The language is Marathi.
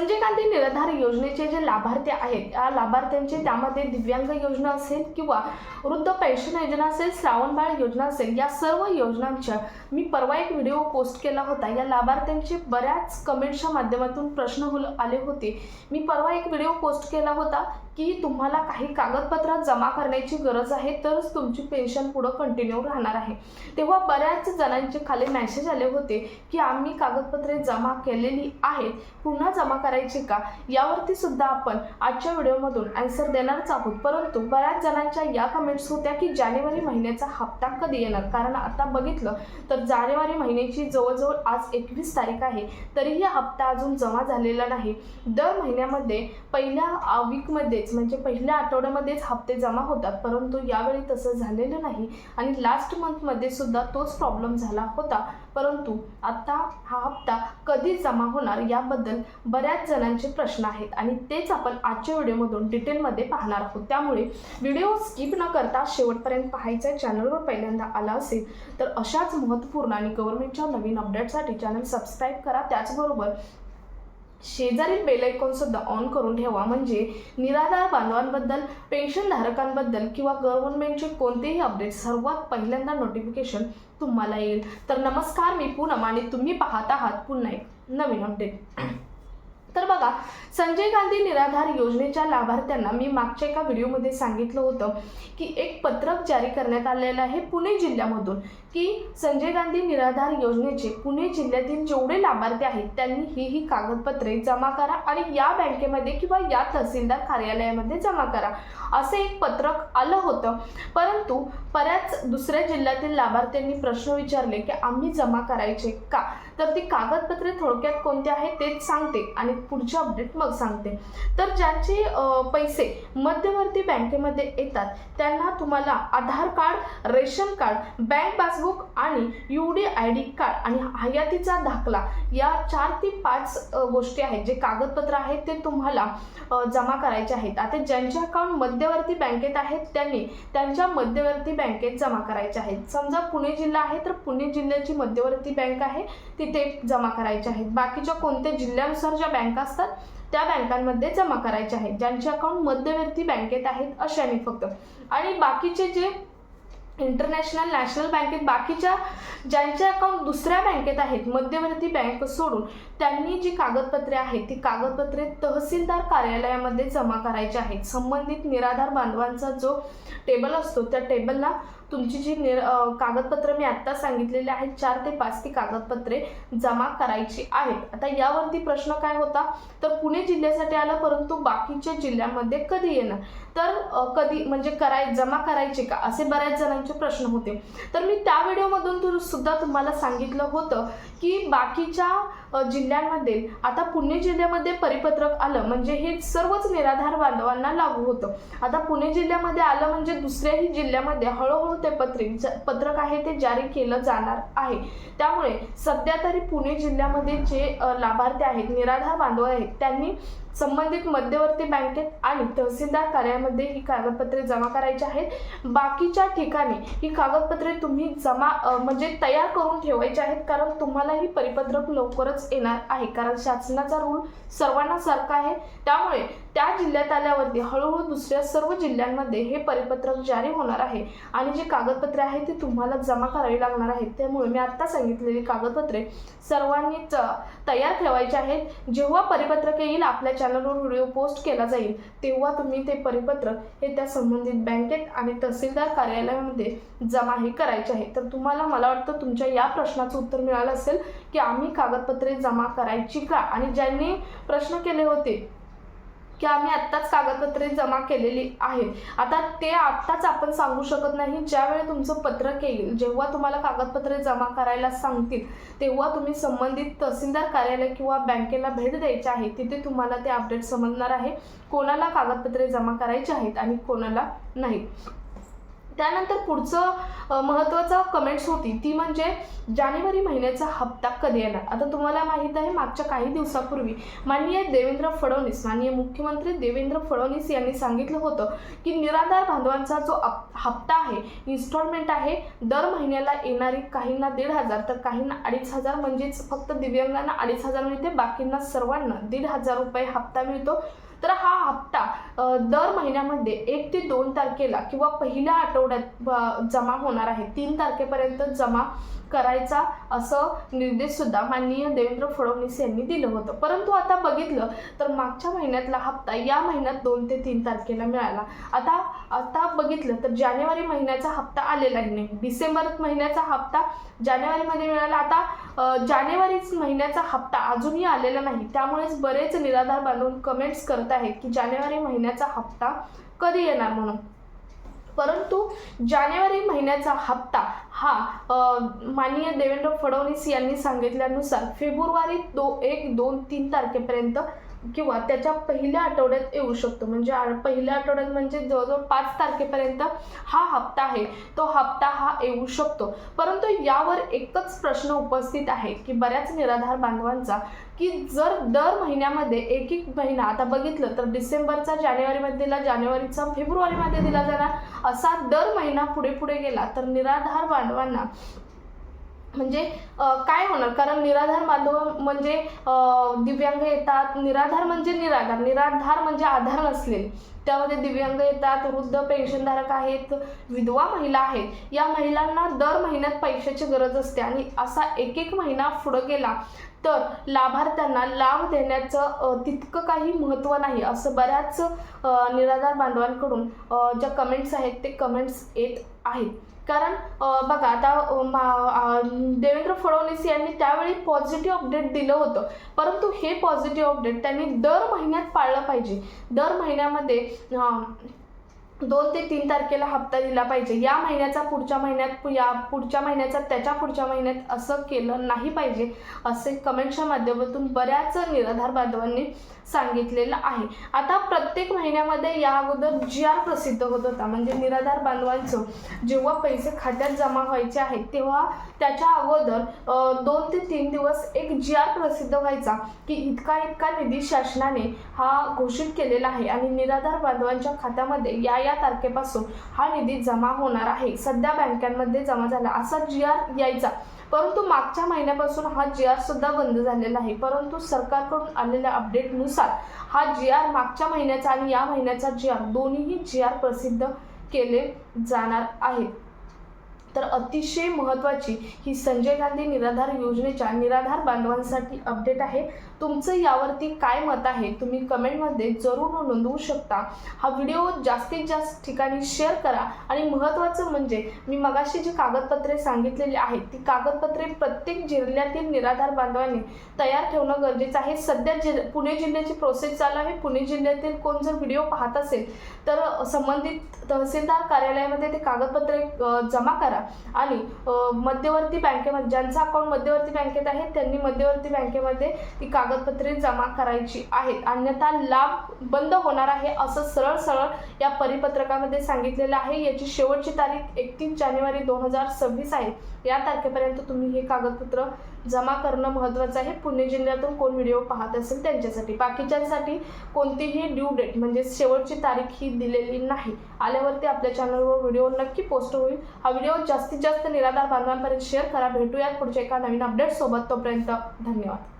संजय गांधी निराधार योजनेचे जे लाभार्थी आहेत या लाभार्थ्यांचे त्यामध्ये दिव्यांग योजना असेल किंवा वृद्ध पेन्शन योजना असेल, श्रावणबाळ योजना असेल, या सर्व योजनांच्या मी परवा एक व्हिडिओ पोस्ट केला होता। या लाभार्थ्यांचे बऱ्याच कमेंट्सच्या माध्यमातून प्रश्न आले होते। मी परवा एक व्हिडिओ पोस्ट केला होता की तुम्हाला काही कागदपत्र जमा करण्याची गरज आहे तरच तुमची पेन्शन पुढे कंटिन्यू राहणार आहे। तेव्हा बऱ्याच जणांचे खाली मेसेज आले होते की आम्ही कागदपत्रे जमा केलेली आहेत, पुन्हा जमा करायची का, यावरती सुद्धा आपण आजच्या व्हिडिओमधून आन्सर देणारच आहोत। परंतु बऱ्याच जणांच्या या कमेंट्स होत्या की जानेवारी महिन्याचा हप्ता कधी येणार, कारण आता बघितलं तर जानेवारी महिन्याची जवळजवळ आज 21 तारीख आहे, तरीही हप्ता अजून जमा झालेला नाही। दर महिन्यामध्ये पहिल्या वीकमध्येच म्हणजे पहिल्या आठवड्यामध्येच हप्ते जमा होतात, परंतु यावेळी तसं झालेलं नाही आणि लास्ट मंथमध्ये सुद्धा तोच प्रॉब्लेम झाला होता। परंतु आता हा हप्ता कधी जमा होणार याबद्दल बऱ्याच जणांचे प्रश्न आहेत आणि तेच आपण आजच्या व्हिडिओमधून डिटेलमध्ये पाहणार आहोत। त्यामुळे व्हिडिओ स्किप न करता शेवटपर्यंत पाहायचा। चॅनलवर पहिल्यांदा आला असेल तर अशाच महत्त्वपूर्ण आणि गव्हर्नमेंटच्या नवीन अपडेटसाठी चॅनल सबस्क्राईब करा। त्याचबरोबर शेजारील बेल आयकॉन सुद्धा ऑन करून ठेवा, म्हणजे निराधार बांधवांबद्दल, पेन्शन धारकांबद्दल किंवा गव्हर्नमेंटचे कोणतेही अपडेट सर्वात पहिल्यांदा नोटिफिकेशन तुम्हाला येईल। तर नमस्कार, मी पूनम आणि तुम्ही पाहत आहात पुन्हा एक नवीन अपडेट। तर बघा, संजय गांधी निराधार योजनेच्या लाभार्थ्यांना मी मागच्या एका व्हिडिओमध्ये सांगितलं होतं की एक पत्रक जारी करण्यात आलेलं आहे पुणे जिल्ह्यामधून की संजय गांधी निराधार योजनेचे पुणे जिल्ह्यातील जेवढे लाभार्थी आहेत त्यांनी ही कागदपत्रे जमा करा आणि या बँकेमध्ये किंवा या तहसीलदार कार्यालयामध्ये जमा करा, असे एक पत्रक आलं होतं। परंतु बऱ्याच दुसऱ्या जिल्ह्यातील लाभार्थ्यांनी प्रश्न विचारले की आम्ही जमा करायचे का, तर ती कागदपत्रे थोडक्यात कोणते आहेत तेच सांगते आणि पुढचे अपडेट मग सांगते। तर ज्यांचे पैसे मध्यवर्ती बँकेमध्ये येतात त्यांना तुम्हाला Aadhaar card, ration card, bank passbook आणि UDID कार्ड आणि हयातीचा दाखला या 4 ते 5 गोष्टी आहेत, जे कागदपत्र आहेत ते तुम्हाला जमा करायचे आहेत। आता ज्यांचे अकाउंट मध्यवर्ती बँकेत आहेत त्यांनी त्यांच्या मध्यवर्ती बँकेत जमा करायचे आहेत। समजा पुणे जिल्हा आहे तर पुणे जिल्ह्याची मध्यवर्ती बँक आहे तिथे जमा करायचे आहेत। बाकीच्या कोणत्या जिल्ह्यानुसार ज्या बँका असतात त्या बँकांमध्ये जमा करायचे आहेत, ज्यांचे अकाउंट मध्यवर्ती बँकेत आहेत अशाने फक्त। आणि बाकीचे जे इंटरनॅशनल, नॅशनल बँकेत बाकीच्या ज्यांचे अकाउंट दुसऱ्या बँकेत आहेत मध्यवर्ती बँक सोडून, त्यांनी जी कागदपत्रे आहेत ती कागदपत्रे तहसीलदार कार्यालयामध्ये जमा करायची आहेत। संबंधित निराधार बांधवांचा जो टेबल असतो त्या टेबलला तुमची जी कागदपत्र मी आत्ता सांगितलेले आहेत 4 ते 5 ती कागदपत्रे जमा करायची आहेत। आता यावरती प्रश्न काय होता, तर पुणे जिल्ह्यासाठी आला, परंतु बाकीच्या जिल्ह्यांमध्ये कधी येणार, तर कधी म्हणजे जमा करायचे का, असे बऱ्याच जणांचे प्रश्न होते। तर मी त्या व्हिडिओमधून सुद्धा तुम्हाला सांगितलं होतं की बाकीच्या जिल्ह्यांमध्ये आता पुणे जिल्ह्यामध्ये परिपत्रक आलं म्हणजे हे सर्वच निराधार बांधवांना लागू होतं। आता पुणे जिल्ह्यामध्ये आलं म्हणजे दुसऱ्याही जिल्ह्यामध्ये हळूहळू ते पत्रक आहे ते जारी केलं जाणार आहे। त्यामुळे सध्या तरी पुणे जिल्ह्यामध्ये जे लाभार्थी आहेत, निराधार बांधव आहेत, त्यांनी संबंधित मध्यवर्ती बँकेत आणि तहसीलदार कार्यालयामध्ये ही कागदपत्रे जमा करायची आहेत। बाकीच्या ठिकाणी ही कागदपत्रे तुम्ही म्हणजे तयार करून ठेवायची आहेत, कारण तुम्हाला ही परिपत्रक लवकरच येणार आहे, कारण शासनाचा रूल सर्वांना सारखा आहे। त्यामुळे त्या जिल्ह्यात आल्यावरती हळूहळू दुसऱ्या सर्व जिल्ह्यांमध्ये हे परिपत्रक जारी होणार आहे आणि जी कागदपत्रे आहेत ती तुम्हाला जमा करावी लागणार आहेत। त्यामुळे मी आत्ता सांगितलेली कागदपत्रे सर्वांनीच तयार ठेवायची आहेत। जेव्हा परिपत्रक येईल आपल्या चॅनलवर व्हिडिओ पोस्ट केला जाईल तेव्हा तुम्ही ते परिपत्रक हे त्या संबंधित बँकेत आणि तहसीलदार कार्यालयामध्ये जमा हे करायचे आहे। तर तुम्हाला, मला वाटतं तुमच्या या प्रश्नाचं उत्तर मिळालं असेल की आम्ही कागदपत्रे जमा करायची का, आणि ज्यांनी प्रश्न केले होते की आम्ही आत्ताच कागदपत्रे जमा केलेली आहेत, आता ते आत्ताच आपण सांगू शकत नाही। ज्यावेळी तुमचं पत्रक येईल, जेव्हा तुम्हाला कागदपत्रे जमा करायला सांगतील तेव्हा तुम्ही संबंधित तहसीलदार कार्यालय किंवा बँकेला भेट द्यायची आहे, तिथे तुम्हाला ते अपडेट समजणार आहे कोणाला कागदपत्रे जमा करायची आहेत आणि कोणाला नाही। त्यानंतर पुढचं महत्त्वाचं कमेंट्स होती ती म्हणजे जानेवारी महिन्याचा हप्ता कधी येणार. आता तुम्हाला माहीत आहे मागच्या काही दिवसापूर्वी माननीय मुख्यमंत्री देवेंद्र फडणवीस यांनी सांगितलं होतं की निराधार बांधवांचा जो हप्ता आहे, इन्स्टॉलमेंट आहे, दर महिन्याला येणारी काहींना 1,500 तर काहींना 2,500, म्हणजेच फक्त दिव्यांगांना 2,500 मिळते, बाकींना सर्वांना 1,500 रुपये हप्ता मिळतो. तर हा हप्ता दर महिन्यामध्ये 1 ते 2 तारखेला किंवा पहिल्या आठवड्यात जमा होणार आहे. 3 तारखेपर्यंत जमा करायचा असं निर्देशसुद्धा माननीय देवेंद्र फडणवीस यांनी दिलं होतं. परंतु आता बघितलं तर मागच्या महिन्यातला हप्ता या महिन्यात 2 ते 3 तारखेला मिळाला. आता बघितलं तर जानेवारी महिन्याचा हप्ता आलेला नाही. डिसेंबर महिन्याचा हप्ता जानेवारीमध्ये मिळाला. आता जानेवारी महिन्याचा हप्ता अजूनही आलेला नाही. त्यामुळेच बरेच निराधार बांधव कमेंट्स करत आहेत की जानेवारी महिन्याचा हप्ता कधी येणार म्हणून. परंतु जानेवारी महिन्याचा हप्ता हा माननीय देवेंद्र फडणवीस यांनी सांगितल्यानुसार फेब्रुवारी 1, 2, 3 तारखेपर्यंत किंवा त्याच्या पहिल्या आठवड्यात येऊ शकतो. म्हणजे पहिल्या आठवड्यात म्हणजे जवळजवळ 5 तारखेपर्यंत हा हप्ता आहे, तो हप्ता हा येऊ शकतो. परंतु यावर एकच प्रश्न उपस्थित आहे की बऱ्याच निराधार बांधवांचा की जर दर महिन्यामध्ये एक महिना आता बघितलं तर डिसेंबरचा जानेवारीमध्ये दिला, जानेवारीचा फेब्रुवारीमध्ये दिला जाणार, असा दर महिना पुढे गेला तर निराधार बांधवांना म्हणजे काय होणार. कारण निराधार बांधव म्हणजे दिव्यांग येतात, निराधार म्हणजे आधार नसलेले, त्यामध्ये दिव्यांग येतात, वृद्ध पेन्शनधारक आहेत, विधवा महिला आहेत. या महिलांना दर महिन्यात पैशाची गरज असते आणि असा एक महिना पुढे गेला तर लाभार्थ्यांना लाभ देण्याचं तितकं काही महत्त्व नाही असं बऱ्याच निराधार बांधवांकडून ज्या कमेंट्स आहेत ते कमेंट्स येत आहेत. कारण बघा आता देवेंद्र फडणवीस यांनी त्यावेळी पॉझिटिव्ह अपडेट दिलं होतं, परंतु हे पॉझिटिव्ह अपडेट त्यांनी दर महिन्यात पाळलं पाहिजे. दर महिन्यामध्ये 2 ते 3 तारखेला हप्ता दिला पाहिजे. या महिन्याचा पुढच्या महिन्यात, या पुढच्या महिन्याचा त्याच्या पुढच्या महिन्यात असं केलं नाही पाहिजे असे कमेंटच्या माध्यमातून बऱ्याच निराधार बांधवांनी सांगितलेलं आहे. आता प्रत्येक महिन्यामध्ये या अगोदर GR प्रसिद्ध होत होता. म्हणजे निराधार बांधवांचं जेव्हा पैसे खात्यात जमा व्हायचे आहेत तेव्हा त्याच्या अगोदर 2 ते 3 दिवस एक GR प्रसिद्ध व्हायचा की इतका निधी शासनाने हा घोषित केलेला आहे आणि निराधार बांधवांच्या खात्यामध्ये या तारखेपासून हा निधी जमा होणार आहे, सध्या बँकांमध्ये जमा झाला, असा GR यायचा. परंतु मागच्या महिन्यापासून हा GR सुद्धा बंद झालेला आहे. परंतु सरकारकडून आलेल्या अपडेटनुसार हा GR मागच्या महिन्याचा आणि या महिन्याचा GR दोन्हीही GR प्रसिद्ध केले जाणार आहेत. तर अतिशय महत्त्वाची ही संजय गांधी निराधार योजनेच्या निराधार बांधवांसाठी अपडेट आहे. तुमचं यावरती काय मत आहे तुम्ही कमेंटमध्ये जरूर नोंदवू शकता. हा व्हिडिओ जास्तीत जास्त ठिकाणी शेअर करा आणि महत्त्वाचं म्हणजे मी मगाशी जी कागदपत्रे सांगितलेली आहेत ती कागदपत्रे प्रत्येक जिल्ह्यातील निराधार बांधवांनी तयार ठेवणं गरजेचं आहे. सध्या पुणे जिल्ह्याची प्रोसेस चालू आहे. पुणे जिल्ह्यातील कोण जर व्हिडिओ पाहत असेल तर संबंधित तहसीलदार कार्यालयामध्ये ते कागदपत्रे जमा करा आणि मध्यवर्ती बँकेमध्ये ज्यांचा अकाउंट मध्यवर्ती बँकेत आहे त्यांनी मध्यवर्ती बँकेमध्ये ती कागदपत्रे जमा करायची आहेत, अन्यथा लाभ बंद होणार आहे असं सरळ या परिपत्रकामध्ये सांगितलेलं आहे. याची शेवटची तारीख 31 जानेवारी 2026 आहे. या तारखेपर्यंत तुम्ही हे कागदपत्र जमा करणं महत्त्वाचं आहे. पुणे जिल्ह्यातून कोण व्हिडिओ पाहत असेल त्यांच्यासाठी. बाकीच्यांसाठी कोणतीही ड्यू डेट म्हणजे शेवटची तारीख ही दिलेली नाही. आल्यावरती आपल्या चॅनलवर व्हिडिओ नक्की पोस्ट होईल. हा व्हिडिओ जास्तीत जास्त निराधार बांधवांपर्यंत शेअर करा. भेटूयात पुढच्या एका नवीन अपडेट सोबत. तोपर्यंत धन्यवाद.